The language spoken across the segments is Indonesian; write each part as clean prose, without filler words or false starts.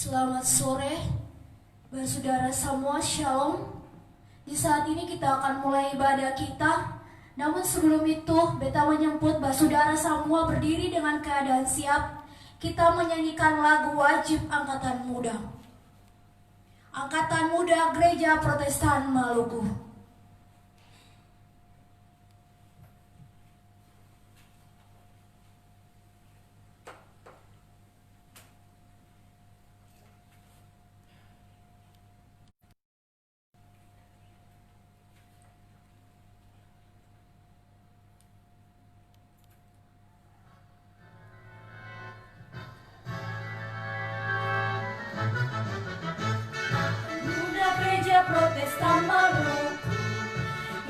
Selamat sore, saudara semua, shalom. Di saat ini kita akan mulai ibadah kita. Namun sebelum itu, beta menyebut saudara semua berdiri dengan keadaan siap. Kita menyanyikan lagu wajib Angkatan Muda. Angkatan Muda Gereja Protestan Maluku. Protestan Maluku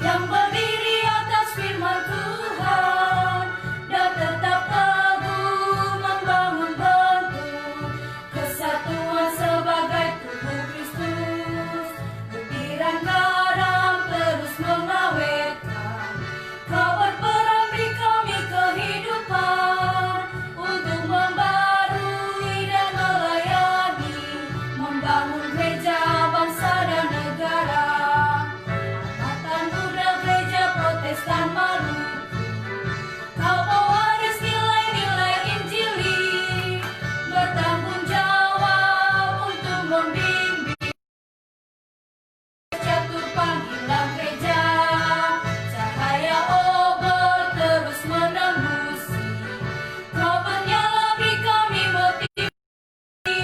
yang berdiri atas firman Tuhan dan tetap teguh membangun bentuk kesatuan sebagai tubuh Kristus. Butiran garam terus mengawetkan kabar berambil kami kehidupan untuk membarui dan melayani, membangun gereja bangsa dan negara. Angkatan Muda Gereja Protestan Maluku, kau pewaris nilai-nilai Injili, bertanggung jawab untuk membimbing catur panggilan gereja. Cahaya obor terus menembusi, kau menyala beri kami motivasi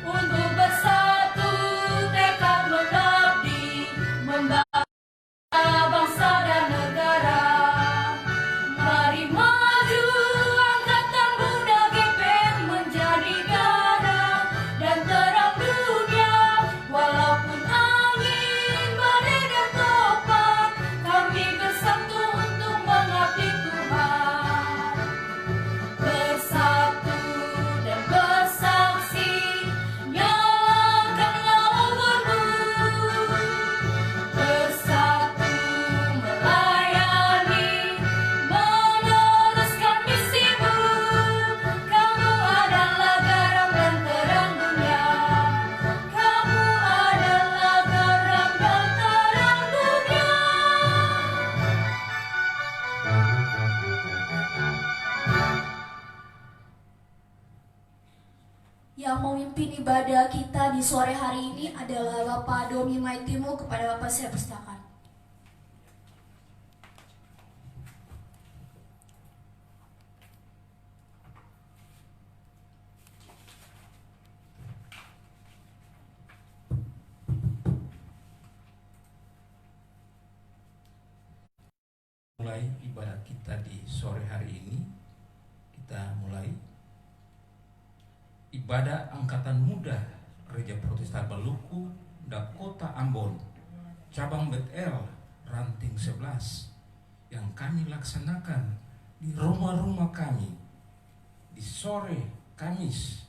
untuk bersatu, tekad mengabdi, membangsa bangsa dan negara. Mari maju Angkatan Muda GPM menjadi garam dan terang dunia. Walaupun angin, badai dan topan, kami bersatu untuk mengabdi Tuhan. Bersatu dan bersaksi, nyalakanlah obormu. Bersatu melayani, meneruskan misimu. Kamu adalah garam dan terang dunia. Kamu adalah garam dan terang dunia. Yang memimpin ibadah kita di sore hari ini adalah Bapak Doni Maitimu. Kepada Bapak saya persilakan. Mulai ibadah kita di sore hari ini, kita mulai ibadah Angkatan Muda Gereja Protestan Maluku, Dakota Ambon, cabang Bet-El, Ranting 11, yang kami laksanakan di rumah-rumah kami di sore Kamis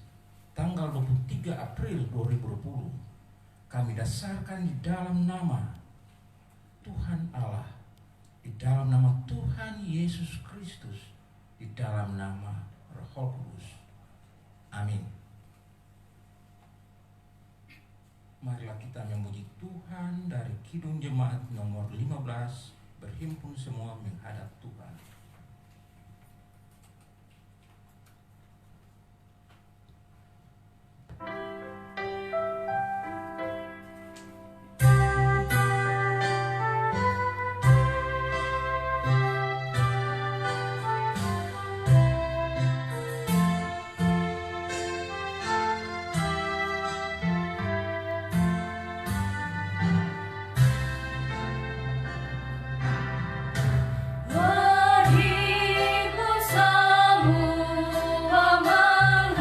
tanggal 23 April 2020. Kami dasarkan di dalam nama Tuhan Allah, di dalam nama Tuhan Yesus Kristus, di dalam nama Roh Kudus. Amin. Marilah kita memuji Tuhan dari Kidung Jemaat nomor 15, berhimpun semua menghadap Tuhan. Berhimpun semua menghadap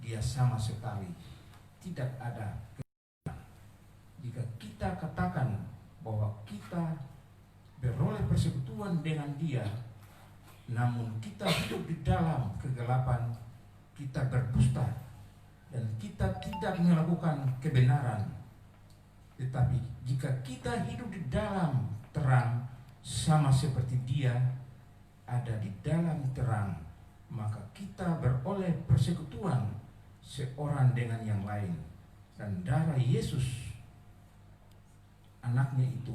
dia sama sekali tidak ada. Jika kita katakan bahwa kita beroleh persekutuan dengan dia, namun kita hidup di dalam kegelapan, kita berdusta dan kita tidak melakukan kebenaran. Tetapi jika kita hidup di dalam terang, sama seperti dia ada di dalam terang, maka kita beroleh persekutuan seorang dengan yang lain. Dan darah Yesus, anaknya itu,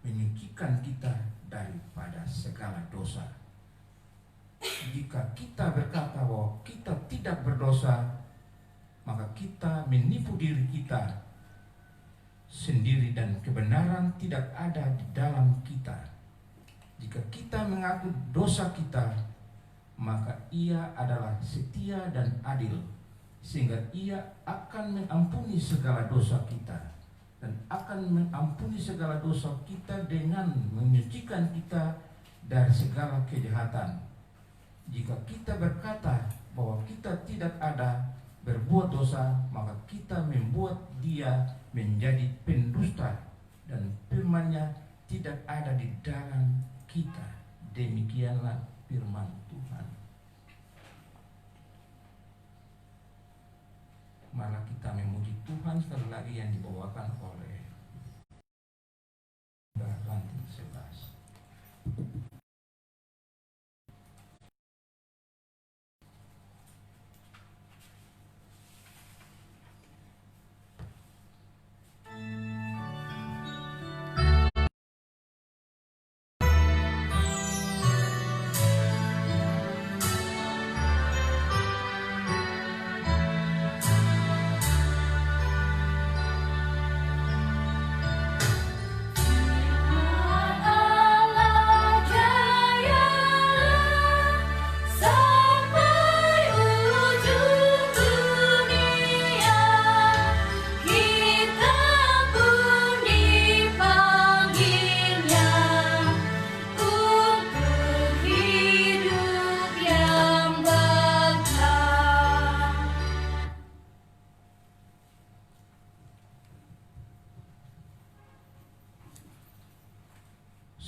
menyucikan kita daripada segala dosa. Jika kita berkata bahwa kita tidak berdosa, maka kita menipu diri kita sendiri dan kebenaran tidak ada di dalam kita. Jika kita mengaku dosa kita, maka ia adalah setia dan adil, sehingga ia akan mengampuni segala dosa kita dan akan mengampuni segala dosa kita dengan menyucikan kita dari segala kejahatan. Jika kita berkata bahwa kita tidak ada berbuat dosa, maka kita membuat dia menjadi pendusta dan firman-Nya tidak ada di dalam kita. Demikianlah firman Tuhan. Malah kita memuji Tuhan sekali lagi yang dibawakan oleh Ranting 11.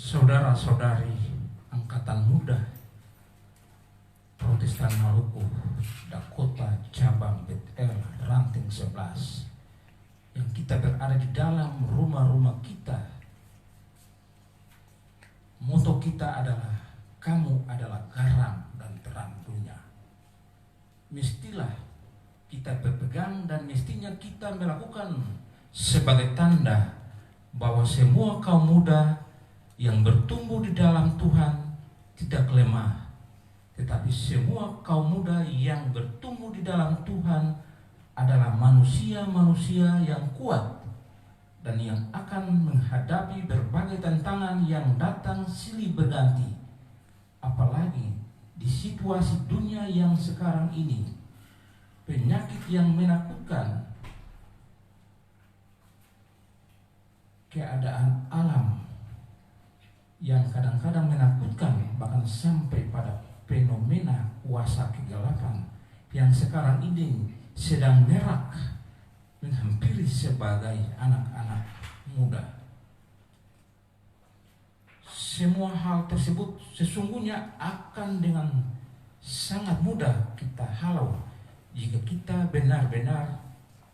Saudara-saudari angkatan muda Protestan Maluku, Dakota, cabang Bethel, Ranting 11, yang kita berada di dalam rumah-rumah kita. Moto kita adalah, kamu adalah garam dan terang dunia. Mestilah kita berpegang dan mestinya kita melakukan sebagai tanda bahwa semua kaum muda yang bertumbuh di dalam Tuhan tidak lemah, tetapi semua kaum muda yang bertumbuh di dalam Tuhan adalah manusia-manusia yang kuat dan yang akan menghadapi berbagai tantangan yang datang silih berganti. Apalagi di situasi dunia yang sekarang ini, penyakit yang menakutkan, keadaan alam yang kadang-kadang menakutkan, bahkan sampai pada fenomena kuasa kegelapan yang sekarang ini sedang merak menghampiri sebagai anak-anak muda. Semua hal tersebut sesungguhnya akan dengan sangat mudah kita halau jika kita benar-benar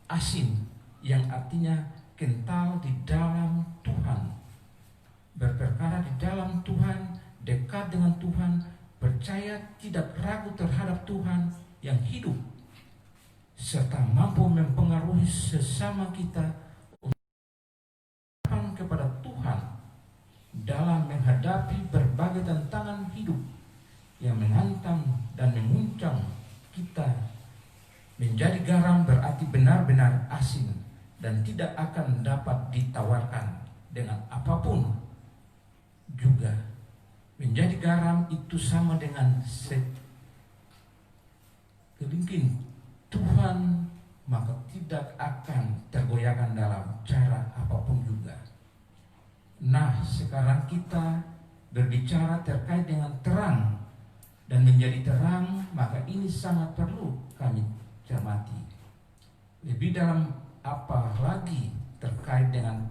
asin, yang artinya kental di dalam Tuhan, berperkara di dalam Tuhan, dekat dengan Tuhan, percaya tidak ragu terhadap Tuhan yang hidup, serta mampu mempengaruhi sesama kita kepada Tuhan dalam menghadapi berbagai tantangan hidup yang menghantam dan menguncang kita. Menjadi garam berarti benar-benar asin dan tidak akan dapat ditawarkan dengan apapun. Juga menjadi garam itu sama dengan sekelingking Tuhan, maka tidak akan tergoyahkan dalam cara apapun juga. Nah, sekarang kita berbicara terkait dengan terang dan menjadi terang, maka ini sangat perlu kami cermati. mati. Lebih dalam apa lagi terkait dengan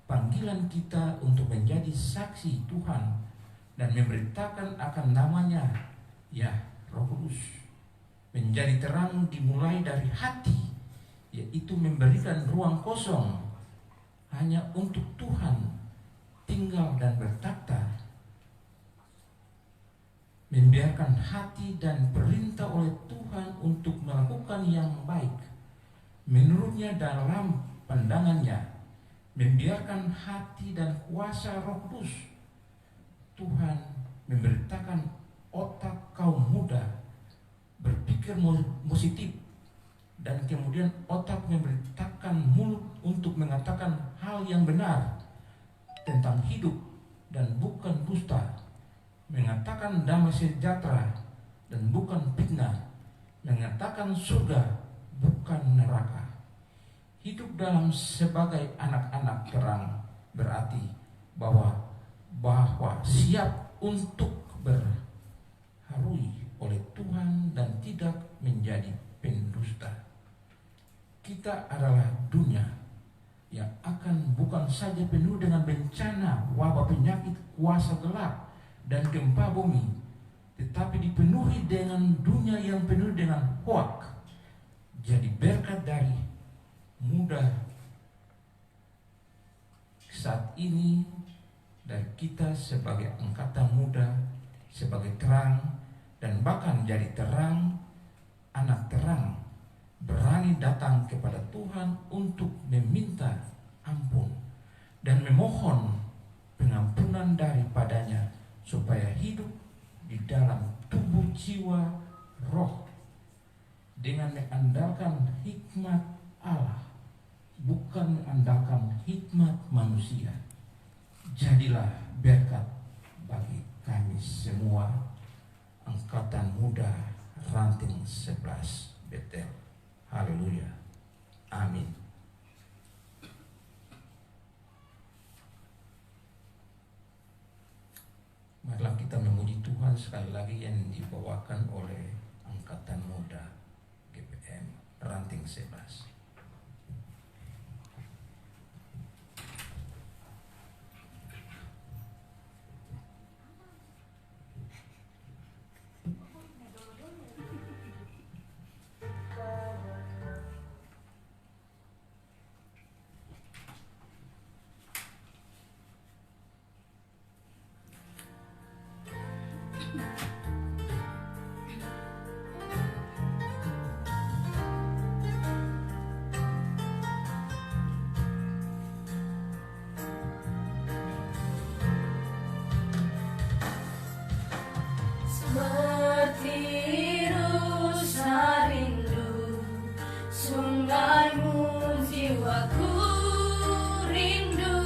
panggilan kita untuk menjadi saksi Tuhan dan memberitakan akan namanya, ya Roh Kudus menjadi terang dimulai dari hati, yaitu memberikan ruang kosong hanya untuk Tuhan tinggal dan bertakhta, membiarkan hati dan perintah oleh Tuhan untuk melakukan yang baik menurutnya dalam pandangannya, membiarkan hati dan kuasa Roh Kudus. Tuhan memberitakan otak kaum muda berpikir positif, dan kemudian otak memberitakan mulut untuk mengatakan hal yang benar tentang hidup dan bukan dusta, mengatakan damai sejahtera dan bukan fitnah, mengatakan surga bukan neraka. Hidup dalam sebagai anak-anak terang berarti bahwa siap untuk berharui oleh Tuhan dan tidak menjadi pendusta. Kita adalah dunia yang akan bukan saja penuh dengan bencana, wabah, penyakit, kuasa gelap, dan gempa bumi, tetapi dipenuhi dengan dunia yang penuh dengan hoak. Jadi berkat dari muda saat ini, dari kita sebagai angkatan muda, sebagai terang, dan bahkan jadi terang, anak terang, berani datang kepada Tuhan untuk meminta ampun dan memohon pengampunan daripadanya, supaya hidup di dalam tubuh jiwa roh dengan mengandalkan hikmat Allah, bukan mengandalkan hikmat manusia. Jadilah berkat bagi kami semua, angkatan muda ranting 11 Betel. Haleluya. Amin. Marilah kita memuji Tuhan sekali lagi yang dibawakan oleh angkatan muda GPM ranting 11. Seperti rusa rindu, sungaimu jiwaku rindu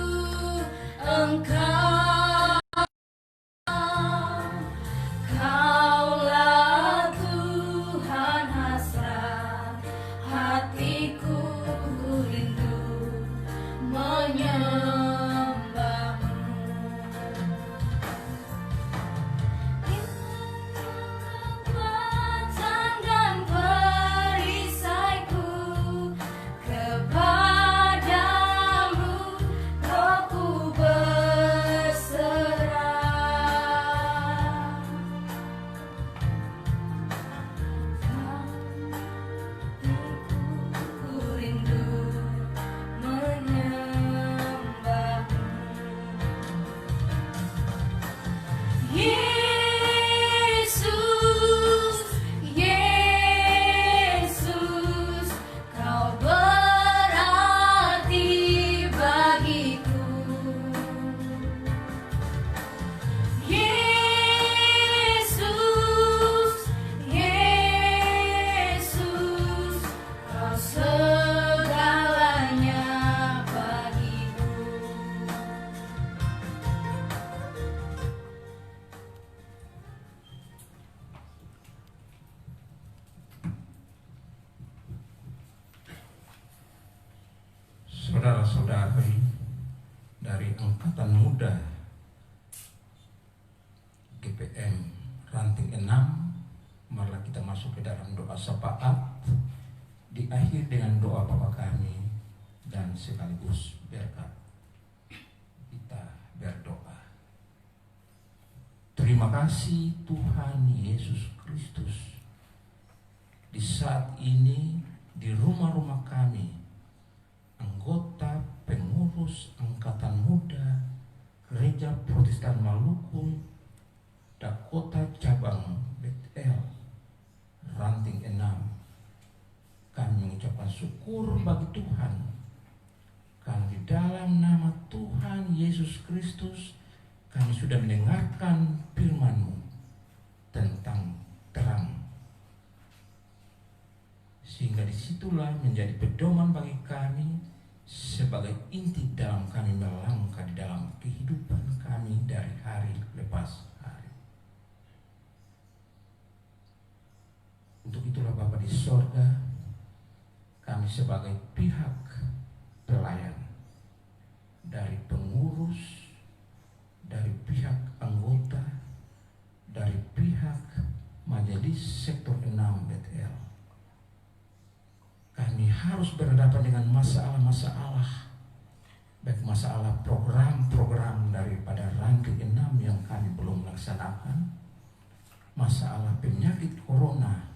Engkau. Kaulah Tuhan hasrat hatiku, rindu menyembahmu. Kekuatan dan perisaiku kepadamu, Rohku berserah. Hatiku rindu menyembahmu. Yesus, Yesus, Kau berarti bagiku. Yesus, Yesus, Kau segalanya bagiku. Saudara-saudari dari angkatan muda GPM ranting 6, marilah kita masuk ke dalam doa syafaat diakhiri dengan doa Bapa kami dan sekaligus berkat. Kita berdoa. Terima kasih Tuhan Yesus Kristus. Di saat ini di rumah-rumah kami, anggota pengurus Angkatan Muda Gereja Protestan Maluku Dakota Cabang Betel Ranting 6, kami mengucapkan syukur bagi Tuhan karena di dalam nama Tuhan Yesus Kristus kami sudah mendengarkan firman-Mu tentang terang, sehingga disitulah menjadi pedoman bagi kami sebagai inti dalam kami melangkah di dalam kehidupan kami dari hari lepas hari. Untuk itulah Bapa di sorga, kami sebagai pihak pelayan, dari pengurus, dari pihak anggota, dari pihak majelis sektor 6 BTL, kami harus berhadapan dengan masalah-masalah, baik masalah program-program daripada ranting 6 yang kami belum laksanakan, masalah penyakit corona,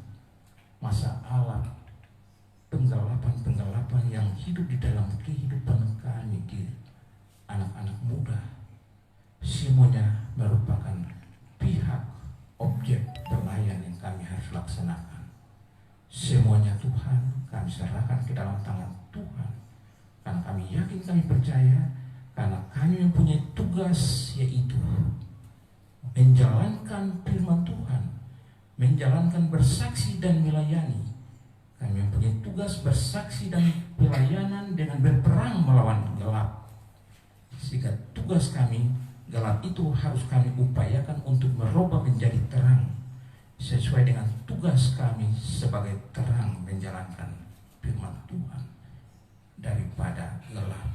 masalah penggelapan-penggelapan yang hidup di dalam kehidupan kami di anak-anak muda. Semuanya merupakan pihak objek pelayan yang kami harus laksanakan. Semuanya Tuhan kami serahkan ke dalam tangan Tuhan, karena kami yakin, kami percaya, karena kami mempunyai tugas, yaitu menjalankan firman Tuhan, menjalankan bersaksi dan melayani. Kami mempunyai tugas bersaksi dan pelayanan dengan berperang melawan gelap, sehingga tugas kami gelap itu harus kami upayakan untuk merubah menjadi terang, sesuai dengan tugas kami sebagai terang menjalankan firman Tuhan daripada gelap.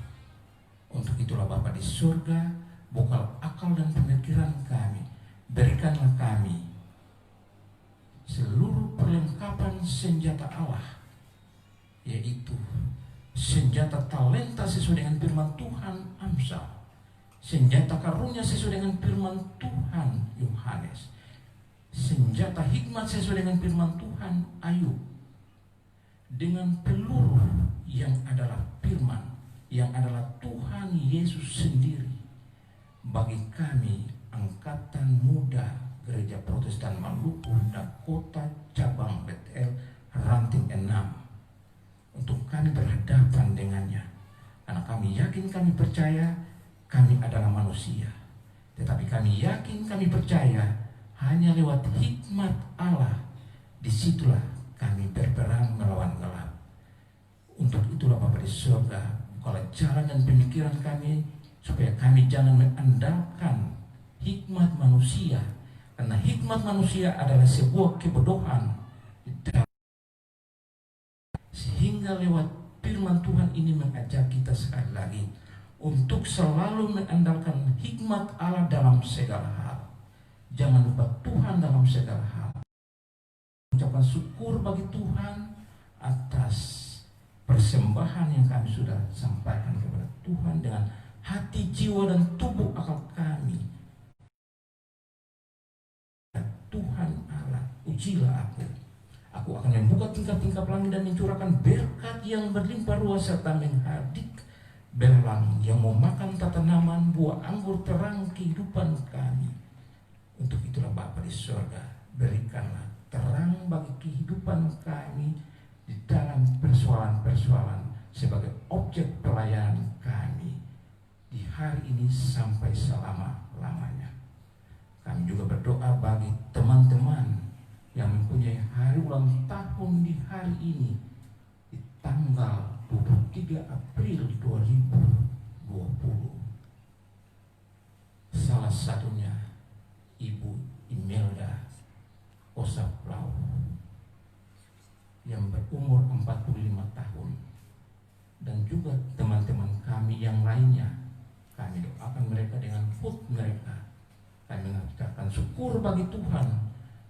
Untuk itulah Bapa di surga, buka akal dan pemikiran kami, berikanlah kami seluruh perlengkapan senjata Allah, yaitu senjata talenta sesuai dengan firman Tuhan Amsal, senjata karunia sesuai dengan firman Tuhan Yohanes, senjata hikmat sesuai dengan firman Tuhan Ayub, dengan peluru yang adalah firman, yang adalah Tuhan Yesus sendiri. Bagi kami Angkatan Muda Gereja Protestan Maluku Dakota Cabang Betel Ranting 6, untuk kami berhadapan dengannya, karena kami yakin, kami percaya, kami adalah manusia, tetapi kami yakin, kami percaya, hanya lewat hikmat Allah disitulah kami berperang melawan gelap. Untuk itulah Bapa di surga, bukalah jalan dan pemikiran kami, supaya kami jangan mengandalkan hikmat manusia, karena hikmat manusia adalah sebuah kebodohan, sehingga lewat firman Tuhan ini mengajak kita sekali lagi untuk selalu mengandalkan hikmat Allah dalam segala hal. Jangan lupa Tuhan dalam segala hal. Ucapan syukur bagi Tuhan atas persembahan yang kami sudah sampaikan kepada Tuhan dengan hati, jiwa, dan tubuh akal kami. Tuhan Allah, ujilah aku. Aku akan membuka tingkap-tingkap langit dan mencurahkan berkat yang berlimpah ruah, serta menghadik belalang yang mau makan tanaman buah anggur terang kehidupan kami. Untuk itulah Bapa di surga, berikanlah terang bagi kehidupan kami di dalam persoalan-persoalan sebagai objek pelayanan kami di hari ini sampai selama-lamanya. Kami juga berdoa bagi teman-teman yang mempunyai hari ulang tahun di hari ini, di tanggal 23 April 2020. Salah satunya Ibu Imelda Osaplau yang berumur 45 tahun, dan juga teman-teman kami yang lainnya. Kami doakan mereka dengan food mereka. Kami mengucapkan syukur bagi Tuhan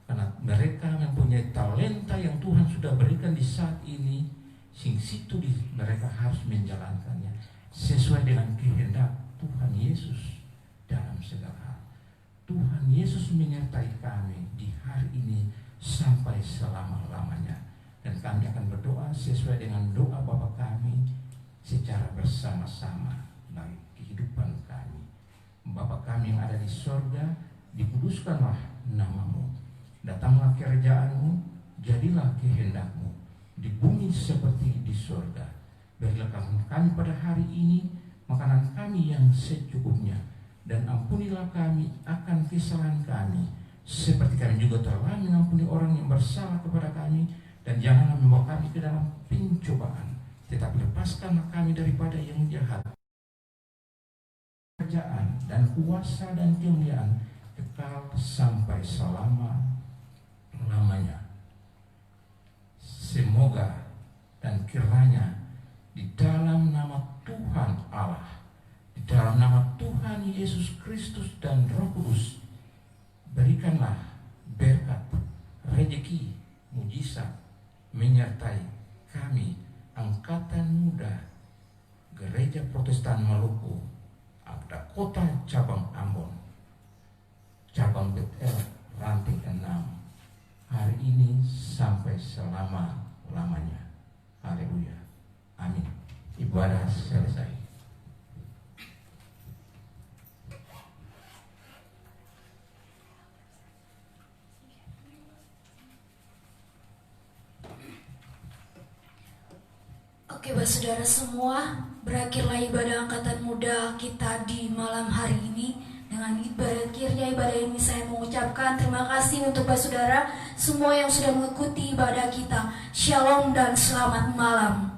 karena mereka mempunyai talenta yang Tuhan sudah berikan di saat ini, sing situ mereka harus menjalankannya sesuai dengan kehendak Tuhan Yesus dalam segala hal. Tuhan Yesus menyertai kami di hari ini sampai selama-lamanya, dan kami akan berdoa sesuai dengan doa Bapa kami secara bersama-sama bagi kehidupan kami. Bapa kami yang ada di sorga, dikuduskanlah namamu, datanglah kerajaan-Mu, jadilah kehendak-Mu di bumi seperti di sorga. Berilah kami pada hari ini makanan kami yang secukupnya, dan ampunilah kami akan kesalahan kami seperti kami juga telah mengampuni orang yang bersalah kepada kami, dan janganlah membawa kami ke dalam pencobaan, tetapi lepaskanlah kami daripada yang jahat. Kerajaan dan kuasa dan kemuliaan kekal sampai selama-lamanya. Semoga dan kiranya di dalam nama Tuhan Allah, di dalam nama Tuhan Yesus Kristus dan Roh Kudus, berikanlah berkat, rezeki, mujizat menyertai kami, angkatan muda Gereja Protestan Maluku, ada kota cabang Ambon, cabang Betel, ranting 6, hari ini sampai selama-lamanya. Haleluya. Amin. Ibadah selesai. Oke, saudara semua, berakhirlah ibadah angkatan muda kita di malam hari ini. Dengan berakhirnya ibadah ini, saya mengucapkan terima kasih untuk saudara semua yang sudah mengikuti ibadah kita. Shalom dan selamat malam.